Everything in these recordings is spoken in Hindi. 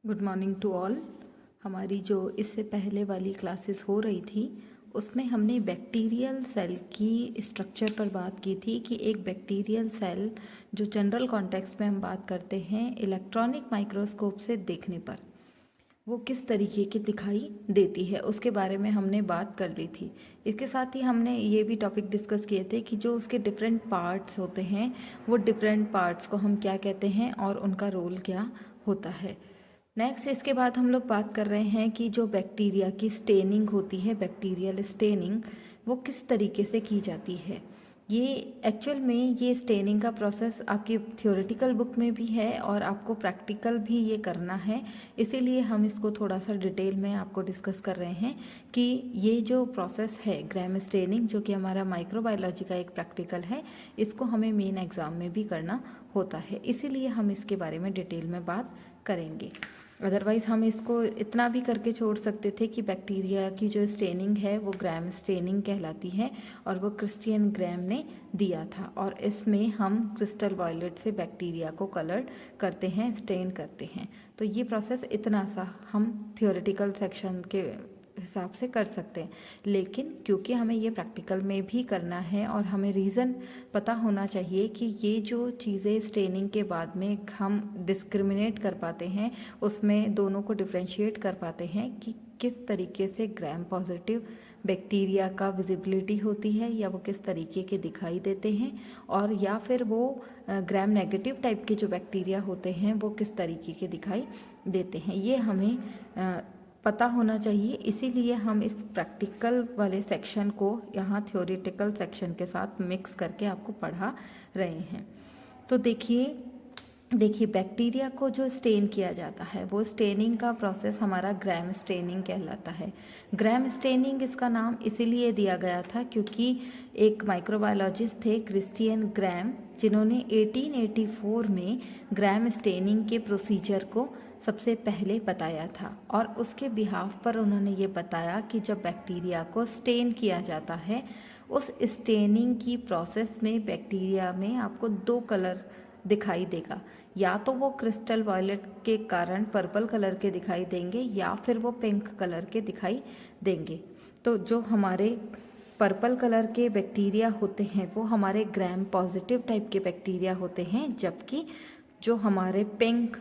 Good morning to all. हमारी जो इससे पहले वाली क्लासेस हो रही थी उसमें हमने बैक्टीरियल सेल की स्ट्रक्चर पर बात की थी कि एक बैक्टीरियल सेल जो जनरल कॉन्टेक्स्ट में हम बात करते हैं इलेक्ट्रॉनिक माइक्रोस्कोप से देखने पर वो किस तरीके की दिखाई देती है उसके बारे में हमने बात कर ली थी। इसके साथ ही हमने ये भी टॉपिक डिस्कस किए थे कि जो उसके डिफरेंट पार्ट्स होते हैं वो डिफरेंट पार्ट्स को हम क्या कहते हैं और उनका रोल क्या होता है। नेक्स्ट इसके बाद हम लोग बात कर रहे हैं कि जो बैक्टीरिया की स्टेनिंग होती है, बैक्टीरियल स्टेनिंग, वो किस तरीके से की जाती है। ये एक्चुअल में ये स्टेनिंग का प्रोसेस आपकी थ्योरेटिकल बुक में भी है और आपको प्रैक्टिकल भी ये करना है, इसीलिए हम इसको थोड़ा सा डिटेल में आपको डिस्कस कर रहे हैं कि ये जो प्रोसेस है ग्राम स्टेनिंग, जो कि हमारा माइक्रोबायोलॉजी का एक प्रैक्टिकल है, इसको हमें मेन एग्ज़ाम में भी करना होता है, इसीलिए हम इसके बारे में डिटेल में बात करेंगे। अदरवाइज़ हम इसको इतना भी करके छोड़ सकते थे कि बैक्टीरिया की जो स्टेनिंग है वो ग्राम स्टेनिंग कहलाती है और वो क्रिस्टियन ग्राम ने दिया था, और इसमें हम क्रिस्टल वॉयलेट से बैक्टीरिया को कलर करते हैं, स्टेन करते हैं। तो ये प्रोसेस इतना सा हम थियोरेटिकल सेक्शन के हिसाब से कर सकते हैं, लेकिन क्योंकि हमें ये प्रैक्टिकल में भी करना है और हमें रीज़न पता होना चाहिए कि ये जो चीज़ें स्टेनिंग के बाद में हम डिस्क्रिमिनेट कर पाते हैं, उसमें दोनों को डिफ्रेंशिएट कर पाते हैं कि किस तरीके से ग्राम पॉजिटिव बैक्टीरिया का विजिबिलिटी होती है या वो किस तरीके के दिखाई देते हैं, और या फिर वो ग्राम नेगेटिव टाइप के जो बैक्टीरिया होते हैं वो किस तरीके के दिखाई देते हैं, ये हमें पता होना चाहिए। इसीलिए हम इस प्रैक्टिकल वाले सेक्शन को यहाँ थ्योरेटिकल सेक्शन के साथ मिक्स करके आपको पढ़ा रहे हैं। तो देखिए बैक्टीरिया को जो स्टेन किया जाता है वो स्टेनिंग का प्रोसेस हमारा ग्राम स्टेनिंग कहलाता है। ग्राम स्टेनिंग इसका नाम इसीलिए दिया गया था क्योंकि एक माइक्रोबायोलॉजिस्ट थे क्रिस्टियन ग्राम, जिन्होंने 1884 में ग्राम स्टेनिंग के प्रोसीजर को सबसे पहले बताया था, और उसके बिहाफ पर उन्होंने ये बताया कि जब बैक्टीरिया को स्टेन किया जाता है, उस स्टेनिंग की प्रोसेस में बैक्टीरिया में आपको दो कलर दिखाई देगा, या तो वो क्रिस्टल वॉयलेट के कारण पर्पल कलर के दिखाई देंगे या फिर वो पिंक कलर के दिखाई देंगे। तो जो हमारे पर्पल कलर के बैक्टीरिया होते हैं वो हमारे ग्राम पॉजिटिव टाइप के बैक्टीरिया होते हैं, जबकि जो हमारे पिंक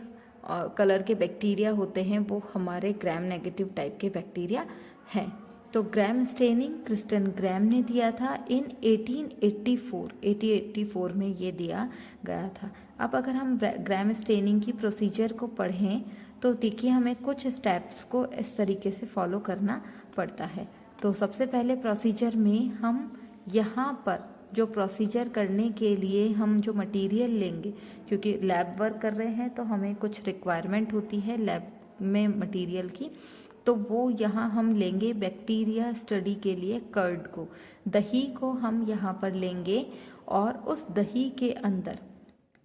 कलर के बैक्टीरिया होते हैं वो हमारे ग्राम नेगेटिव टाइप के बैक्टीरिया हैं। तो ग्राम स्टेनिंग क्रिस्टियन ग्राम ने दिया था इन 1884 में ये दिया गया था। अब अगर हम ग्राम स्टेनिंग की प्रोसीजर को पढ़ें तो देखिए हमें कुछ स्टेप्स को इस तरीके से फॉलो करना पड़ता है। तो सबसे पहले प्रोसीजर में हम यहाँ पर जो प्रोसीजर करने के लिए हम जो मटेरियल लेंगे, क्योंकि लैब वर्क कर रहे हैं तो हमें कुछ रिक्वायरमेंट होती है लैब में मटेरियल की, तो वो यहाँ हम लेंगे बैक्टीरिया स्टडी के लिए कर्ड को, दही को हम यहाँ पर लेंगे, और उस दही के अंदर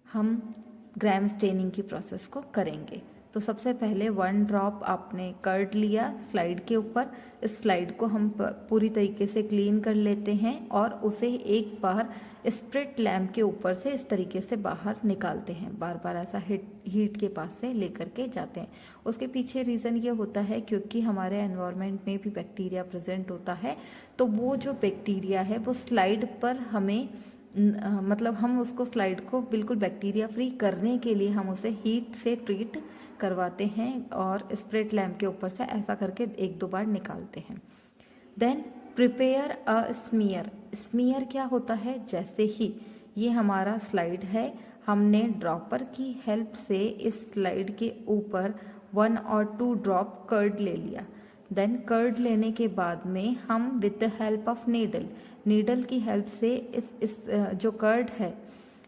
हम ग्राम स्टेनिंग की प्रोसेस को करेंगे। तो सबसे पहले 1 ड्रॉप आपने कर्ड लिया स्लाइड के ऊपर, इस स्लाइड को हम पूरी तरीके से क्लीन कर लेते हैं और उसे एक बार स्प्रिट लैम्प के ऊपर से इस तरीके से बाहर निकालते हैं, बार बार ऐसा हीट के पास से लेकर के जाते हैं। उसके पीछे रीज़न ये होता है क्योंकि हमारे एनवायरनमेंट में भी बैक्टीरिया प्रेजेंट होता है, तो वो जो बैक्टीरिया है वो स्लाइड पर हमें मतलब हम उसको स्लाइड को बिल्कुल बैक्टीरिया फ्री करने के लिए हम उसे हीट से ट्रीट करवाते हैं और स्प्रिट लैम्प के ऊपर से ऐसा करके 1-2 बार निकालते हैं। Then prepare a smear. Smear क्या होता है, जैसे ही ये हमारा स्लाइड है, हमने ड्रॉपर की हेल्प से इस स्लाइड के ऊपर 1 और 2 ड्रॉप कर्ड ले लिया। देन कर्ड लेने के बाद में हम with the help of needle की हेल्प से इस जो कर्ड है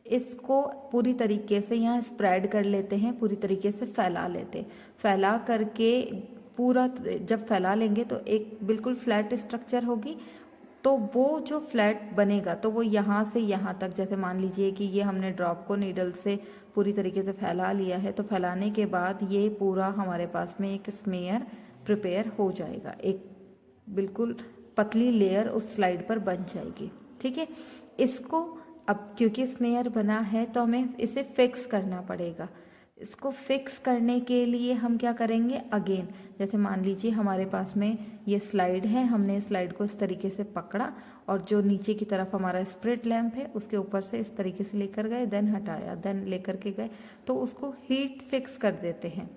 इसको पूरी तरीके से यहाँ स्प्रेड कर लेते हैं, पूरी तरीके से फैला लेते हैं। फैला करके पूरा जब फैला लेंगे तो एक बिल्कुल फ्लैट स्ट्रक्चर होगी, तो वो जो फ्लैट बनेगा तो वो यहाँ से यहाँ तक, जैसे मान लीजिए कि ये हमने ड्रॉप को नीडल से पूरी तरीके से फैला लिया है, तो फैलाने के बाद ये पूरा हमारे पास में एक स्मेयर प्रिपेयर हो जाएगा, एक बिल्कुल पतली लेयर उस स्लाइड पर बन जाएगी। ठीक है, इसको अब क्योंकि स्मेयर बना है तो हमें इसे फिक्स करना पड़ेगा। इसको फिक्स करने के लिए हम क्या करेंगे, अगेन जैसे मान लीजिए हमारे पास में ये स्लाइड है, हमने स्लाइड को इस तरीके से पकड़ा और जो नीचे की तरफ हमारा स्प्रिट लैंप है उसके ऊपर से इस तरीके से लेकर गए, देन हटाया, देन लेकर के गए, तो उसको हीट फिक्स कर देते हैं।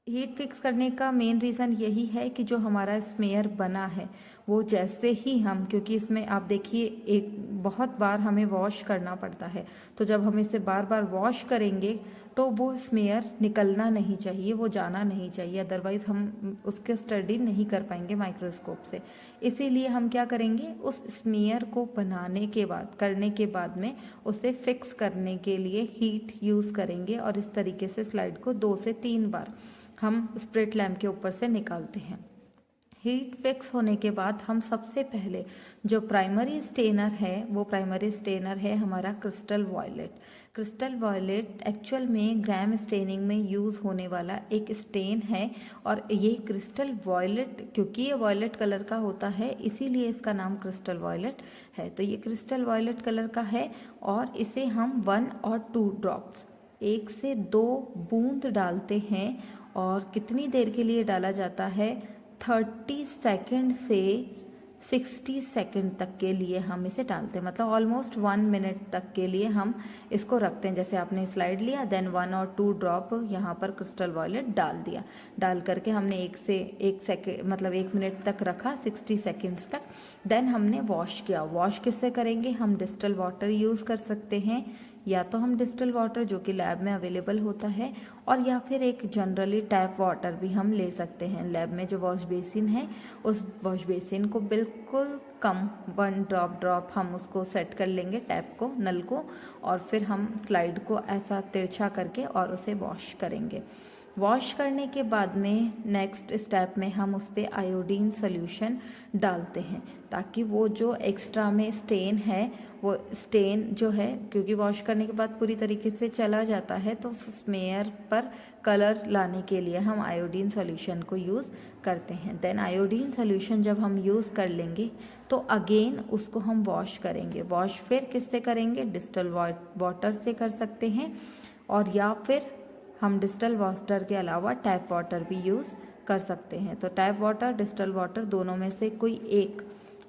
हीट फिक्स करने का मेन रीज़न यही है कि जो हमारा स्मेयर बना है वो जैसे ही हम, क्योंकि इसमें आप देखिए एक बहुत बार हमें वॉश करना पड़ता है, तो जब हम इसे बार बार वॉश करेंगे तो वो स्मेयर निकलना नहीं चाहिए, वो जाना नहीं चाहिए, अदरवाइज़ हम उसके स्टडी नहीं कर पाएंगे माइक्रोस्कोप से। इसीलिए हम क्या करेंगे, उस स्मेयर को बनाने के बाद, करने के बाद में उसे फिक्स करने के लिए हीट यूज़ करेंगे और इस तरीके से स्लाइड को 2 से 3 बार हम स्प्रिट लैम्प के ऊपर से निकालते हैं। हीट फिक्स होने के बाद हम सबसे पहले जो प्राइमरी स्टेनर है, वो प्राइमरी स्टेनर है हमारा crystal violet. Crystal violet actual में ग्रैम स्टेनिंग में यूज़ होने वाला एक स्टेन है, और ये क्रिस्टल वॉयलेट, क्योंकि ये वॉयलेट कलर का होता है इसीलिए इसका नाम क्रिस्टल वॉयलेट है। तो ये क्रिस्टल वॉयलेट कलर का है और इसे हम 1 और 2 ड्रॉप्स, 1 से 2 बूंद डालते हैं। और कितनी देर के लिए डाला जाता है, 30 सेकंड से 60 सेकंड तक के लिए हम इसे डालते हैं, मतलब ऑलमोस्ट 1 मिनट तक के लिए हम इसको रखते हैं। जैसे आपने स्लाइड लिया, देन 1 और 2 ड्रॉप यहाँ पर क्रिस्टल वॉयलेट डाल दिया, डाल करके हमने 1 सेकेंड मतलब 1 मिनट तक रखा, 60 सेकेंड्स तक। देन हमने वॉश किया। वॉश किससे करेंगे, हम डिस्टिल वाटर यूज़ कर सकते हैं, या तो हम डिस्टिल वाटर जो कि लैब में अवेलेबल होता है, और या फिर एक जनरली टैप वाटर भी हम ले सकते हैं। लैब में जो वॉश बेसिन है, उस वॉश बेसिन को बिल्कुल कम 1 ड्रॉप हम उसको सेट कर लेंगे, टैप को, नल को, और फिर हम स्लाइड को ऐसा तिरछा करके और उसे वॉश करेंगे। वॉश करने के बाद में नेक्स्ट स्टेप में हम उस पर आयोडीन सोल्यूशन डालते हैं, ताकि वो जो एक्स्ट्रा में स्टेन है, वो स्टेन जो है, क्योंकि वॉश करने के बाद पूरी तरीके से चला जाता है, तो स्मेयर पर कलर लाने के लिए हम आयोडीन सोल्यूशन को यूज़ करते हैं। देन आयोडीन सोल्यूशन जब हम यूज़ कर लेंगे तो अगेन उसको हम वॉश करेंगे। वॉश फिर किससे करेंगे, डिस्टिल वाटर से कर सकते हैं, और या फिर हम डिस्टिल वाटर के अलावा टैप वाटर भी यूज़ कर सकते हैं। तो टैप वाटर, डिस्टिल वाटर, दोनों में से कोई एक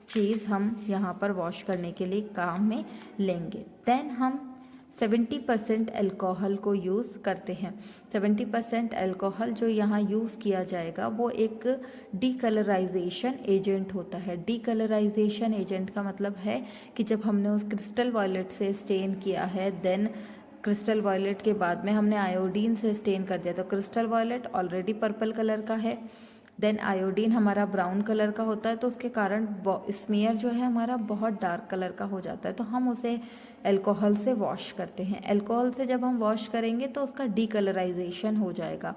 चीज़ हम यहाँ पर वॉश करने के लिए काम में लेंगे। देन हम 70% अल्कोहल को यूज़ करते हैं। 70% अल्कोहल जो यहाँ यूज़ किया जाएगा वो एक डीकलराइजेशन एजेंट होता है। डीकलराइजेशन एजेंट का मतलब है कि जब हमने उस क्रिस्टल वॉयलेट से स्टेन किया है, देन क्रिस्टल वॉयलेट के बाद में हमने आयोडीन से स्टेन कर दिया, तो crystal violet already purple colour का है, देन आयोडीन हमारा ब्राउन कलर का होता है, तो उसके कारण स्मेयर जो है हमारा बहुत डार्क कलर का हो जाता है। तो हम उसे अल्कोहल से वॉश करते हैं। अल्कोहल से जब हम वॉश करेंगे तो उसका डीकलराइजेशन हो जाएगा।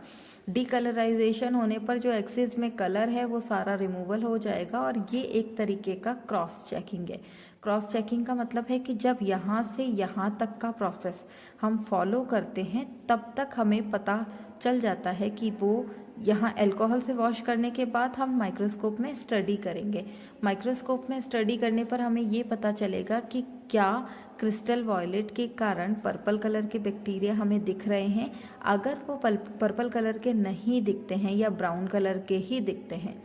डीकलराइजेशन होने पर जो एक्सेस में कलर है वो सारा रिमूवल हो जाएगा, और ये एक तरीके का क्रॉस चेकिंग है। क्रॉस चेकिंग का मतलब है कि जब यहाँ से यहाँ तक का प्रोसेस हम फॉलो करते हैं, तब तक हमें पता चल जाता है कि वो यहाँ अल्कोहल से वॉश करने के बाद हम माइक्रोस्कोप में स्टडी करेंगे। माइक्रोस्कोप में स्टडी करने पर हमें ये पता चलेगा कि क्या क्रिस्टल वॉयलेट के कारण पर्पल कलर के बैक्टीरिया हमें दिख रहे हैं। अगर वो पर्पल कलर के नहीं दिखते हैं या ब्राउन कलर के ही दिखते हैं,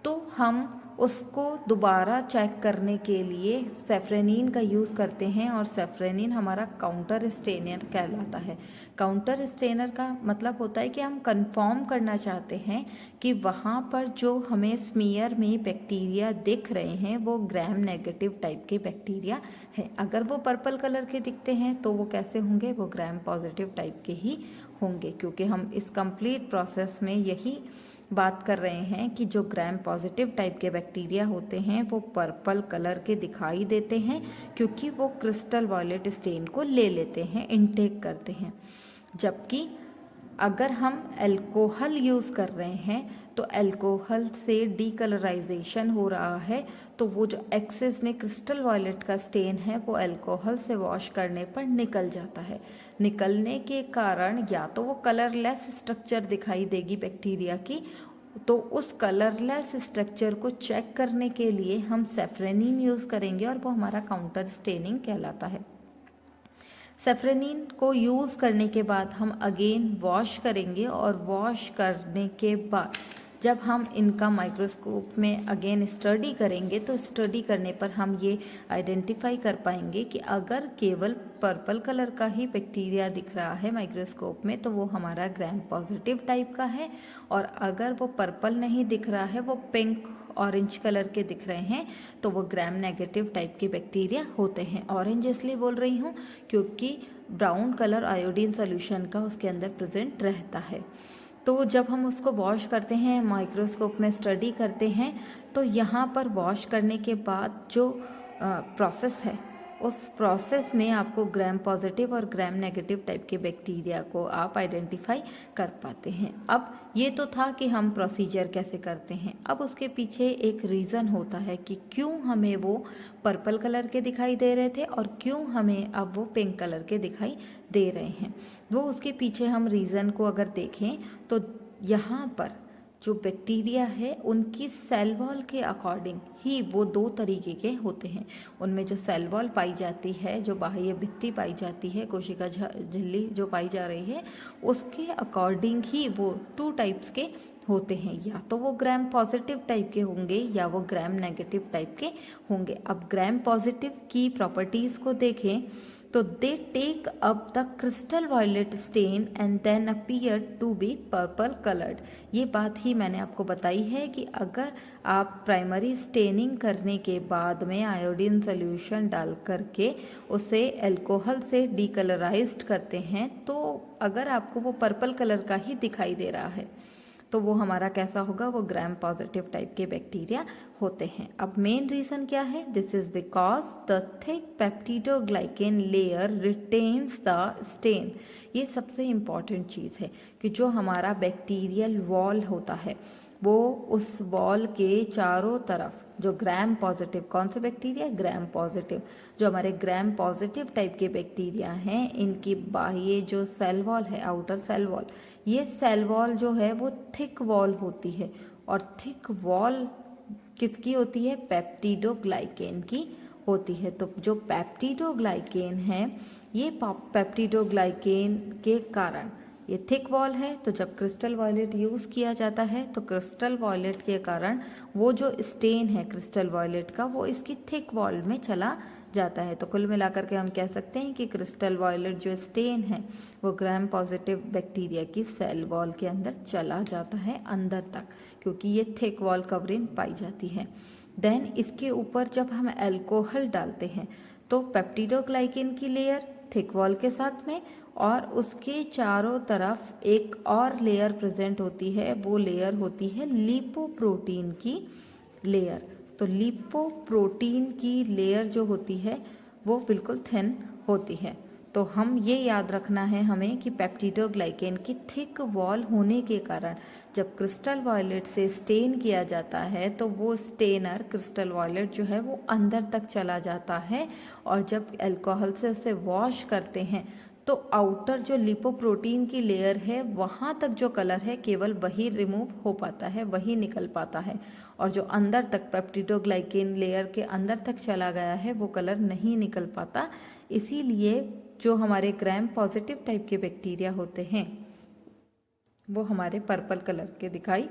तो हम उसको दोबारा चेक करने के लिए सेफ्रेनिन का यूज़ करते हैं, और सेफ्रेनिन हमारा काउंटर स्टेनर कहलाता है। काउंटर स्टेनर का मतलब होता है कि हम कंफर्म करना चाहते हैं कि वहाँ पर जो हमें स्मीयर में बैक्टीरिया दिख रहे हैं वो ग्राम नेगेटिव टाइप के बैक्टीरिया है। अगर वो पर्पल कलर के दिखते हैं तो वो कैसे होंगे, वो ग्राम पॉजिटिव टाइप के ही होंगे, क्योंकि हम इस कंप्लीट प्रोसेस में यही बात कर रहे हैं कि जो ग्राम पॉजिटिव टाइप के बैक्टीरिया होते हैं वो पर्पल कलर के दिखाई देते हैं, क्योंकि वो क्रिस्टल वॉयलेट स्टेन को ले लेते हैं, इनटेक करते हैं। जबकि अगर हम अल्कोहल यूज़ कर रहे हैं तो अल्कोहल से डीकलराइजेशन हो रहा है, तो वो जो एक्सेस में क्रिस्टल वॉयलेट का स्टेन है वो अल्कोहल से वॉश करने पर निकल जाता है। निकलने के कारण या तो वो कलरलेस स्ट्रक्चर दिखाई देगी बैक्टीरिया की, तो उस कलरलेस स्ट्रक्चर को चेक करने के लिए हम सेफ्रेनिन यूज़ करेंगे, और वो हमारा काउंटर स्टेनिंग कहलाता है। सेफ्रेनिन को यूज़ करने के बाद हम अगेन वॉश करेंगे और वॉश करने के बाद जब हम इनका माइक्रोस्कोप में अगेन स्टडी करेंगे तो स्टडी करने पर हम ये आइडेंटिफाई कर पाएंगे कि अगर केवल पर्पल कलर का ही बैक्टीरिया दिख रहा है माइक्रोस्कोप में तो वो हमारा ग्राम पॉजिटिव टाइप का है, और अगर वो पर्पल नहीं दिख रहा है, वो पिंक ऑरेंज कलर के दिख रहे हैं, तो वो ग्राम नेगेटिव टाइप के बैक्टीरिया होते हैं। ऑरेंज इसलिए बोल रही हूँ क्योंकि ब्राउन कलर आयोडीन सोल्यूशन का उसके अंदर प्रेजेंट रहता है। तो जब हम उसको वॉश करते हैं, माइक्रोस्कोप में स्टडी करते हैं, तो यहाँ पर वॉश करने के बाद जो प्रोसेस है उस प्रोसेस में आपको ग्राम पॉजिटिव और ग्राम नेगेटिव टाइप के बैक्टीरिया को आप आइडेंटिफाई कर पाते हैं। अब ये तो था कि हम प्रोसीजर कैसे करते हैं। अब उसके पीछे एक रीज़न होता है कि क्यों हमें वो पर्पल कलर के दिखाई दे रहे थे और क्यों हमें अब वो पिंक कलर के दिखाई दे रहे हैं। वो उसके पीछे हम रीज़न को अगर देखें तो यहाँ पर जो बैक्टीरिया है उनकी सेल वॉल के अकॉर्डिंग ही वो दो तरीके के होते हैं। उनमें जो सेल वॉल पाई जाती है, जो बाह्य भित्ति पाई जाती है, कोशिका झिल्ली जो पाई जा रही है, उसके अकॉर्डिंग ही वो टू टाइप्स के होते हैं। या तो वो ग्राम पॉजिटिव टाइप के होंगे या वो ग्राम नेगेटिव टाइप के होंगे। अब ग्राम पॉजिटिव की प्रॉपर्टीज़ को देखें तो they take up the crystal violet stain and then appear to be purple coloured. ये बात ही मैंने आपको बताई है कि अगर आप प्राइमरी स्टेनिंग करने के बाद में आयोडीन सोल्यूशन डाल करके उसे अल्कोहल से डीकलराइज्ड करते हैं तो अगर आपको वो पर्पल कलर का ही दिखाई दे रहा है तो वो हमारा कैसा होगा, वो ग्राम पॉजिटिव टाइप के बैक्टीरिया होते हैं। अब मेन रीज़न क्या है, this is because the thick peptidoglycan layer retains the stain. ये सबसे इम्पॉर्टेंट चीज़ है कि जो हमारा बैक्टीरियल वॉल होता है वो उस वॉल के चारों तरफ जो ग्राम पॉजिटिव, कौन से बैक्टीरिया, ग्राम पॉजिटिव, जो हमारे ग्राम पॉजिटिव टाइप के बैक्टीरिया हैं, इनकी बाह्य जो सेल वॉल है, आउटर सेल वॉल, ये सेल वॉल जो है वो थिक वॉल होती है। और थिक वॉल किसकी होती है, पेप्टिडोग्लाइकेन की होती है। तो जो पेप्टिडोग्लाइकेन है, ये पेप्टिडोग्लाइकेन के कारण ये थिक वॉल है। तो जब क्रिस्टल वॉयलेट यूज़ किया जाता है तो क्रिस्टल वॉयलेट के कारण वो जो स्टेन है क्रिस्टल वॉयलेट का वो इसकी थिक वॉल में चला जाता है। तो कुल मिलाकर के हम कह सकते हैं कि क्रिस्टल वॉयलेट जो स्टेन है वो ग्राम पॉजिटिव बैक्टीरिया की सेल वॉल के अंदर चला जाता है अंदर तक, क्योंकि ये थिक वॉल कवरिंग पाई जाती है। देन इसके ऊपर जब हम अल्कोहल डालते हैं तो पेप्टिडोग्लाइकेन की लेयर थिक वॉल के साथ में और उसके चारों तरफ एक और लेयर प्रेजेंट होती है, वो लेयर होती है लिपोप्रोटीन की लेयर। तो लिपोप्रोटीन की लेयर जो होती है वो बिल्कुल थिन होती है। तो हम ये याद रखना है हमें कि पेप्टिडोग्लाइकेन की थिक वॉल होने के कारण जब क्रिस्टल वॉयलेट से स्टेन किया जाता है तो वो स्टेनर क्रिस्टल वॉयलेट जो है वो अंदर तक चला जाता है, और जब अल्कोहल से उसे वॉश करते हैं तो आउटर जो लिपोप्रोटीन की लेयर है वहाँ तक जो कलर है केवल वही रिमूव हो पाता है, वही निकल पाता है, और जो अंदर तक पेप्टिडोग्लाइकेन लेयर के अंदर तक चला गया है वो कलर नहीं निकल पाता। इसीलिए जो हमारे ग्राम पॉजिटिव टाइप के बैक्टीरिया होते हैं वो हमारे पर्पल कलर के दिखाई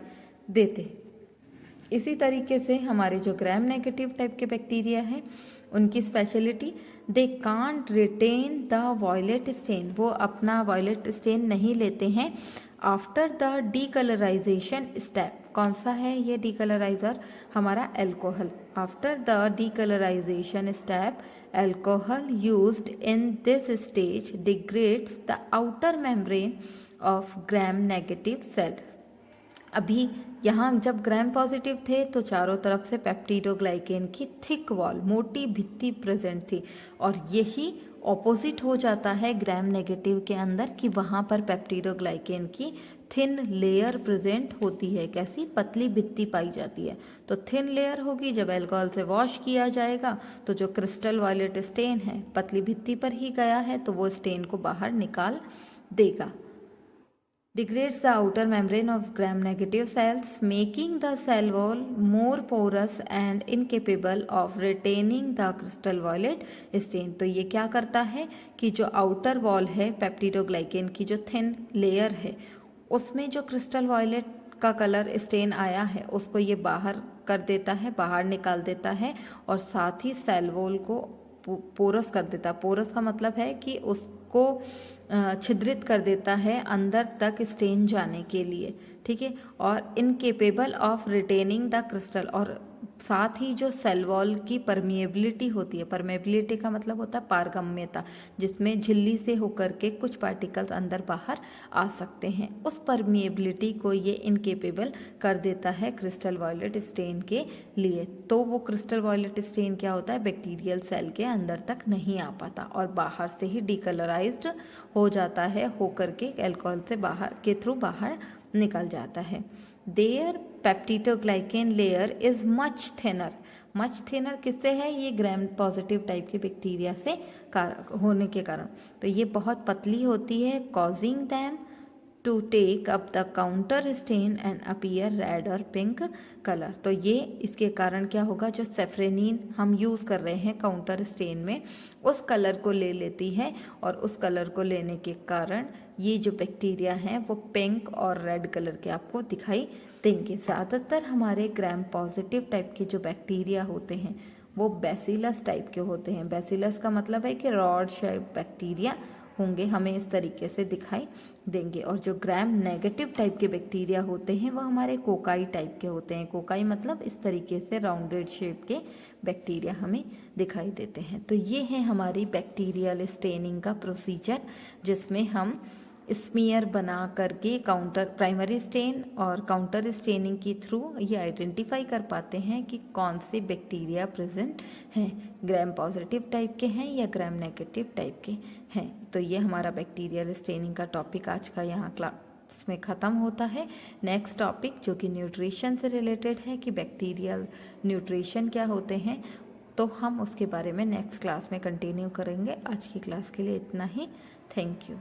देते। इसी तरीके से हमारे जो ग्राम नेगेटिव टाइप के बैक्टीरिया हैं उनकी speciality, they can't retain the violet stain, वो अपना वॉयलेट स्टेन नहीं लेते हैं आफ्टर द डीकलराइजेशन स्टेप। कौन सा है ये डीकलराइजर, हमारा alcohol. After the decolourisation step alcohol used in this stage degrades the outer membrane of gram negative cell. अभी यहाँ जब ग्राम पॉजिटिव थे तो चारों तरफ से पेप्टिडोग्लाइकेन की थिक वॉल, मोटी भित्ति प्रेजेंट थी, और यही ऑपोजिट हो जाता है ग्राम नेगेटिव के अंदर कि वहाँ पर पेप्टिडोग्लाइकेन की थिन लेयर प्रेजेंट होती है। कैसी, पतली भित्ति पाई जाती है। तो थिन लेयर होगी, जब अल्कोहल से वॉश किया जाएगा तो जो क्रिस्टल वायलेट स्टेन है पतली भित्ति पर ही गया है तो वो स्टेन को बाहर निकाल देगा। degrades the outer membrane of gram-negative cells, making the cell wall more porous and incapable of retaining the crystal violet stain। तो ये क्या करता है कि जो आउटर वॉल है पेप्टिडोग्लाइकेन की जो थिन लेयर है उसमें जो क्रिस्टल वॉयलेट का कलर स्टेन आया है उसको ये बाहर कर देता है, बाहर निकाल देता है और साथ ही सेल वॉल को पोरस कर देता है। पोरस का मतलब है कि उसको छिद्रित कर देता है अंदर तक स्टेन जाने के लिए, ठीक है। और incapable of retaining the crystal, और साथ ही जो सेल वॉल की परमिएबिलिटी होती है, परमिएबिलिटी का मतलब होता है पारगम्यता, जिसमें झिल्ली से होकर के कुछ पार्टिकल्स अंदर बाहर आ सकते हैं, उस परमिएबिलिटी को ये इनकेपेबल कर देता है क्रिस्टल वॉयलेट स्टेन के लिए। तो वो क्रिस्टल वॉयलेट स्टेन क्या होता है, बैक्टीरियल सेल के अंदर तक नहीं आ पाता और बाहर से ही डिकलराइज्ड हो जाता है, होकर के अल्कोहल से बाहर के थ्रू बाहर निकल जाता है। There peptidoglycan layer is much thinner किससे है, ये ग्राम पॉजिटिव टाइप के बैक्टीरिया से होने के कारण। तो ये बहुत पतली होती है, causing them to take up the counter stain and appear red और पिंक कलर। तो ये इसके कारण क्या होगा, जो सेफ्रेनिन हम यूज़ कर रहे हैं काउंटर स्टेन में उस कलर को ले लेती है और उस कलर को लेने के कारण ये जो बैक्टीरिया हैं वो पिंक और रेड कलर के आपको दिखाई देंगे। ज़्यादातर हमारे ग्राम पॉजिटिव टाइप के जो बैक्टीरिया होते हैं वो बैसिलस टाइप के होते हैं। बैसिलस का मतलब है कि रॉड शेप बैक्टीरिया होंगे, हमें इस तरीके से दिखाई देंगे। और जो ग्राम नेगेटिव टाइप के बैक्टीरिया होते हैं वो हमारे कोकाई टाइप के होते हैं। कोकाई मतलब इस तरीके से राउंडेड शेप के बैक्टीरिया हमें दिखाई देते हैं। तो ये है हमारी बैक्टीरियल स्टेनिंग का प्रोसीजर, जिसमें हम स्मीयर बना करके काउंटर प्राइमरी स्टेन और काउंटर स्टेनिंग के थ्रू ये आइडेंटिफाई कर पाते हैं कि कौन से बैक्टीरिया प्रेजेंट हैं, ग्राम पॉजिटिव टाइप के हैं या ग्राम नेगेटिव टाइप के हैं। तो ये हमारा बैक्टीरियल स्टेनिंग का टॉपिक आज का यहाँ क्लास में ख़त्म होता है। नेक्स्ट टॉपिक जो कि न्यूट्रिशन से रिलेटेड है कि बैक्टीरियल न्यूट्रिशन क्या होते हैं, तो हम उसके बारे में नेक्स्ट क्लास में कंटिन्यू करेंगे। आज की क्लास के लिए इतना ही। Thank you.